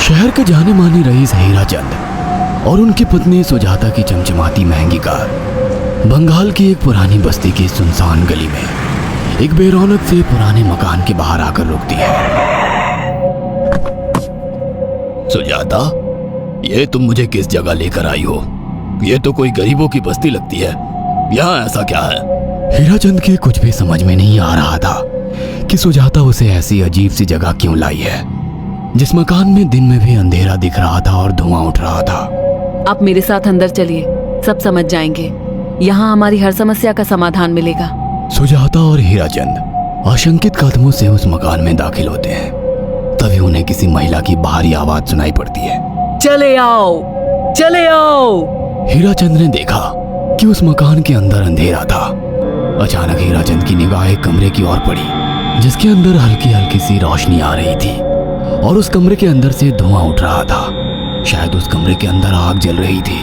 शहर के जाने माने रईस हीराचंद और उनकी पत्नी सुजाता की चमचमाती महंगी कार बंगाल की एक पुरानी बस्ती की सुनसान गली में एक बेरौनक से पुराने मकान के बाहर आकर रुकती है। सुजाता, ये तुम मुझे किस जगह लेकर आई हो? ये तो कोई गरीबों की बस्ती लगती है। यहाँ ऐसा क्या है? हीराचंद के कुछ भी समझ में नहीं आ रहा था कि सुजाता उसे ऐसी अजीब सी जगह क्यों लाई है, जिस मकान में दिन में भी अंधेरा दिख रहा था और धुआं उठ रहा था। आप मेरे साथ अंदर चलिए, सब समझ जाएंगे। यहाँ हमारी हर समस्या का समाधान मिलेगा। सुजाता और हीराचंद आशंकित कदमों से उस मकान में दाखिल होते हैं। तभी उन्हें किसी महिला की बाहरी आवाज सुनाई पड़ती है। चले आओ, चले आओ। हीराचंद ने देखा कि उस मकान के अंदर अंधेरा था। अचानक हीराचंद की निगाह एक कमरे की ओर पड़ी, जिसके अंदर हल्की हल्की सी रोशनी आ रही थी और उस कमरे के अंदर से धुआं उठ रहा था। शायद उस कमरे के अंदर आग जल रही थी।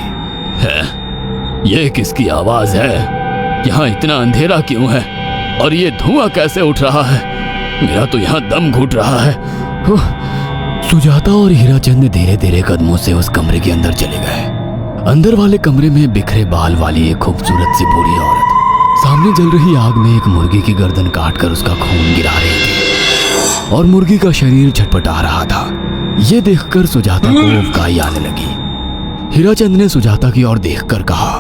ये किसकी आवाज है? यहाँ इतना अंधेरा क्यों है और ये धुआं कैसे उठ रहा है? मेरा तो यहाँ दम घुट रहा है। सुजाता और हीराचंद धीरे धीरे कदमों से उस कमरे के अंदर चले गए। अंदर वाले कमरे में बिखरे बाल वाली एक खूबसूरत सी बूढ़ी औरत सामने जल रही आग में एक मुर्गी की गर्दन काटकर उसका खून गिरा रही थी और मुर्गी का शरीर छटपटा रहा था। ये देखकर सुजाता को उबकाई आने लगी। हीराचंद ने सुजाता की ओर देखकर कहा,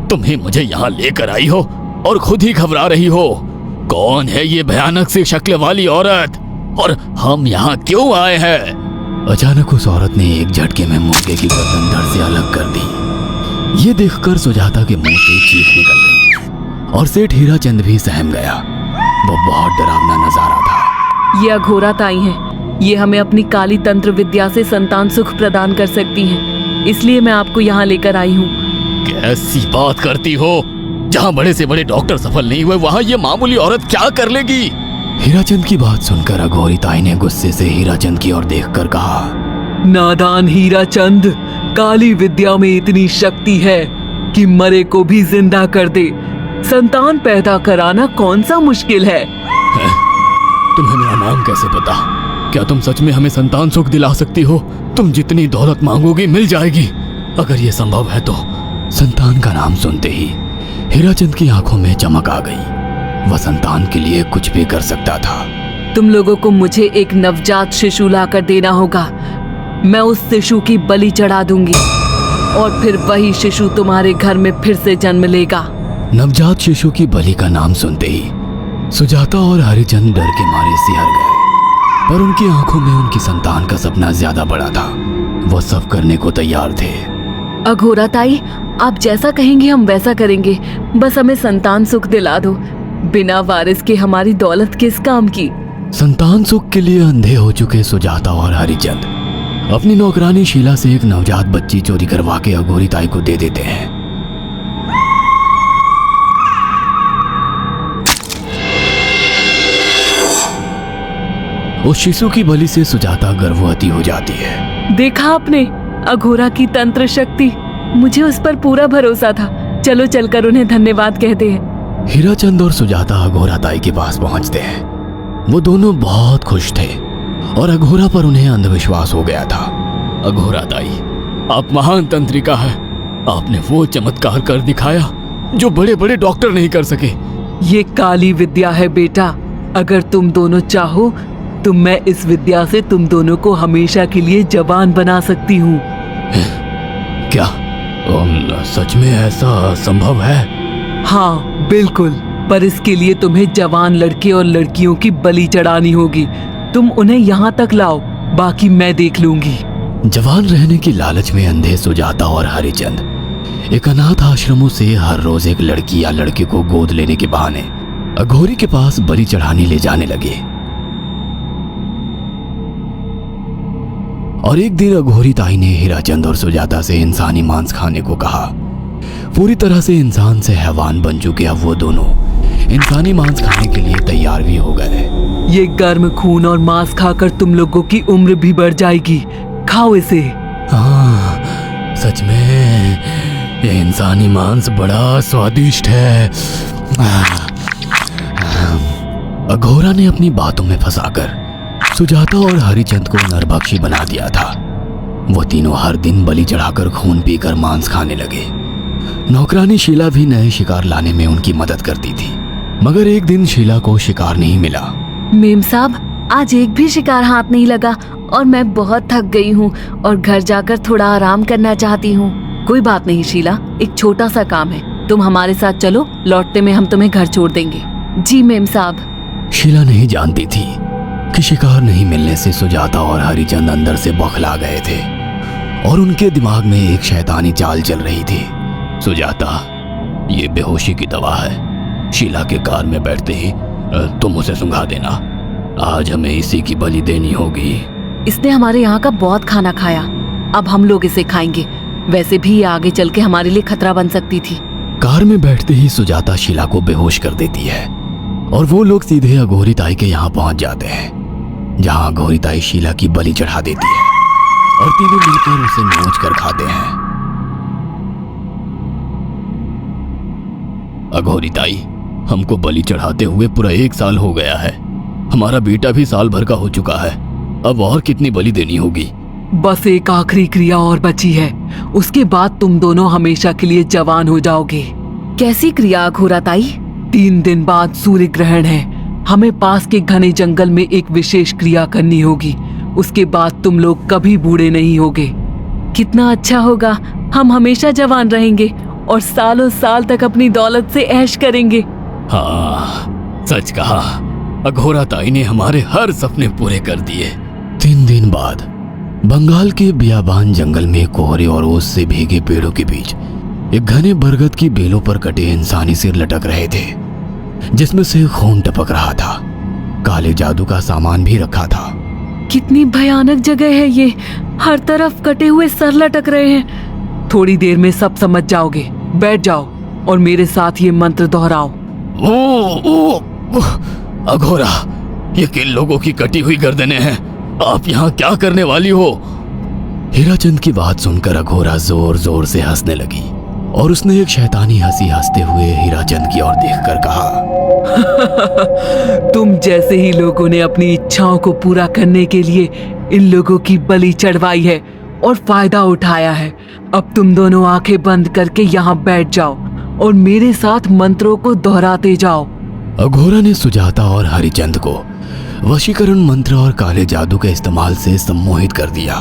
तुम ही मुझे यहाँ लेकर आई हो और खुद ही घबरा रही हो। कौन है ये भयानक सी शक्ल वाली औरत और हम यहाँ क्यों आए हैं? अचानक उस औरत ने एक झटके में मुर्गे की गर्दन धड़ से अलग कर दी। ये देखकर सुजाता के मुंह से चीख निकल गई और सेठ हीराचंद भी सहम गया। वो बहुत डरावना नजारा था। ये अघोरा ताई हैं। ये हमें अपनी काली तंत्र विद्या से संतान सुख प्रदान कर सकती हैं। इसलिए मैं आपको यहाँ लेकर आई हूँ। कैसी बात करती हो? जहाँ बड़े से बड़े डॉक्टर सफल नहीं हुए, वहाँ ये मामूली औरत क्या कर लेगी? हीराचंद की बात सुनकर अघोरी ताई ने गुस्से से हीराचंद की ओर देखकर कहा, नादान हीराचंद, काली विद्या में इतनी शक्ति है कि मरे को भी जिंदा कर दे। संतान पैदा कराना कौन सा मुश्किल है? तुम्हें मेरा नाम कैसे पता? क्या तुम सच में हमें संतान सुख दिला सकती हो? तुम जितनी दौलत मांगोगी मिल जाएगी, अगर ये संभव है तो। संतान का नाम सुनते ही हीराचंद की आंखों में चमक आ गई। वह संतान के लिए कुछ भी कर सकता था। तुम लोगों को मुझे एक नवजात शिशु लाकर देना होगा। मैं उस शिशु की बलि चढ़ा दूंगी और फिर वही शिशु तुम्हारे घर में फिर से जन्म लेगा। नवजात शिशु की बलि का नाम सुनते ही सुजाता और हरिचंद डर के मारे सिहर गए, पर उनकी आंखों में उनकी संतान का सपना ज्यादा बड़ा था। वो सब करने को तैयार थे। अघोरा ताई, आप जैसा कहेंगे हम वैसा करेंगे। बस हमें संतान सुख दिला दो। बिना वारिस के हमारी दौलत किस काम की? संतान सुख के लिए अंधे हो चुके सुजाता और हरिचंद अपनी नौकरानी शीला से एक नवजात बच्ची चोरी करवा के अघोरी ताई को दे देते हैं। उस शिशु की बलि से सुजाता गर्भवती हो जाती है। देखा आपने अघोरा की तंत्र शक्ति? मुझे उस पर पूरा भरोसा था। चलो चलकर उन्हें धन्यवाद कहते हैं। हीराचंद और सुजाता अघोरा ताई के पास पहुंचते हैं। वो दोनों बहुत खुश थे और अघोरा पर उन्हें अंधविश्वास हो गया था। अघोरा ताई, आप महान तंत्रिका है। आपने वो चमत्कार कर दिखाया जो बड़े बड़े डॉक्टर नहीं कर सके। ये काली विद्या है बेटा। अगर तुम दोनों चाहो तो मैं इस विद्या से तुम दोनों को हमेशा के लिए जवान बना सकती हूँ। क्या सच में ऐसा संभव है? हाँ बिल्कुल, पर इसके लिए तुम्हें जवान लड़के और लड़कियों की बलि चढ़ानी होगी। तुम उन्हें यहाँ तक लाओ, बाकी मैं देख लूंगी। जवान रहने की लालच में अंधे सुजाता और हरिचंद एक अनाथ आश्रमों से हर रोज एक लड़की या लड़के को गोद लेने के बहाने अघोरी के पास बलि चढ़ाने ले जाने लगे। और एक दिन अघोरी ताई ने हीराचंद और सुजाता से इंसानी मांस खाने को कहा। पूरी तरह से इंसान से हैवान बन चुके अब वो दोनों इंसानी मांस खाने के लिए तैयार भी हो गए। ये गर्म खून और मांस खाकर तुम लोगों की उम्र भी बढ़ जाएगी। खाओ इसे। हाँ, सच में ये इंसानी मांस बड़ा स्वादिष्ट है। अघोरा ने अपनी बातों में फंसाकर सुजाता और हरिचंद को नरभक्षी बना दिया था। वो तीनों हर दिन बलि चढ़ाकर खून पीकर मांस खाने लगे। नौकरानी शीला भी नए शिकार लाने में उनकी मदद करती थी, मगर एक दिन शीला को शिकार नहीं मिला। मेम साहब, आज एक भी शिकार हाथ नहीं लगा और मैं बहुत थक गई हूँ और घर जाकर थोड़ा आराम करना चाहती हूँ। कोई बात नहीं शीला, एक छोटा सा काम है, तुम हमारे साथ चलो, लौटते में हम तुम्हें घर छोड़ देंगे। जी मेम साहब। शीला नहीं जानती थी कि शिकार नहीं मिलने से सुजाता और हरिचंद अंदर से बौखला गए थे और उनके दिमाग में एक शैतानी चाल चल रही थी। सुजाता, ये बेहोशी की दवा है। शीला के कार में बैठते ही तुम उसे सुंघा देना। आज हमें इसी की बलि देनी होगी। इसने हमारे यहाँ का बहुत खाना खाया, अब हम लोग इसे खाएंगे। वैसे भी ये आगे चल के हमारे लिए खतरा बन सकती थी। कार में बैठते ही सुजाता शीला को बेहोश कर देती है और वो लोग सीधे अघोरी ताई के यहाँ पहुंच जाते हैं, जहाँ अघोरी ताई शीला की बलि चढ़ा देती है और तीनों मिलकर उसे नोच कर खाते हैं। अघोरी ताई, हमको बलि चढ़ाते हुए पूरा 1 साल हो गया है। हमारा बेटा भी साल भर का हो चुका है। अब और कितनी बलि देनी होगी? बस एक आखिरी क्रिया और बची है, उसके बाद तुम दोनों हमेशा के लिए जवान हो जाओगे। कैसी क्रिया अघोरा ताई? 3 दिन बाद सूर्य ग्रहण है। हमें पास के घने जंगल में एक विशेष क्रिया करनी होगी। उसके बाद तुम लोग कभी बूढ़े नहीं होगे। कितना अच्छा होगा, हम हमेशा जवान रहेंगे और सालों साल तक अपनी दौलत से ऐश करेंगे। हाँ, सच कहा। अघोरा ताई ने हमारे हर सपने पूरे कर दिए। 3 दिन बाद बंगाल के बियाबान जंगल में कोहरे और ओस से भीगे पेड़ों के बीच एक घने बरगद की बेलों पर कटे इंसानी सिर लटक रहे थे, जिसमें से खून टपक रहा था। काले जादू का सामान भी रखा था। कितनी भयानक जगह है ये, हर तरफ कटे हुए सर लटक रहे हैं। थोड़ी देर में सब समझ जाओगे। बैठ जाओ और मेरे साथ ये मंत्र दोहराओ। ओ, अघोरा, ये किन लोगों की कटी हुई गर्दनें हैं? आप यहाँ क्या करने वाली हो? हीराचंद की बात सुनकर अघोरा जोर जोर से हंसने लगी और उसने एक शैतानी हंसी हंसते हुए हीराचंद की ओर देखकर कहा, तुम जैसे ही लोगों ने अपनी इच्छाओं को पूरा करने के लिए इन लोगों की बलि चढ़वाई है और फायदा उठाया है। अब तुम दोनों आंखें बंद करके यहाँ बैठ जाओ और मेरे साथ मंत्रों को दोहराते जाओ। अघोरा ने सुजाता और हरिचंद को वशीकरण मंत्र और काले जादू के इस्तेमाल से सम्मोहित कर दिया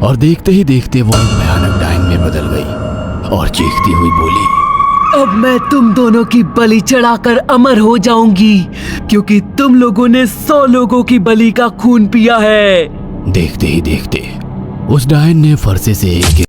और देखते ही देखते वो एक भयानक डायन में बदल गई और चीखती हुई बोली, अब मैं तुम दोनों की बलि चढ़ाकर अमर हो जाऊंगी, क्योंकि तुम लोगों ने 100 लोगों की बलि का खून पिया है। देखते ही देखते उस डायन ने फरसे से एक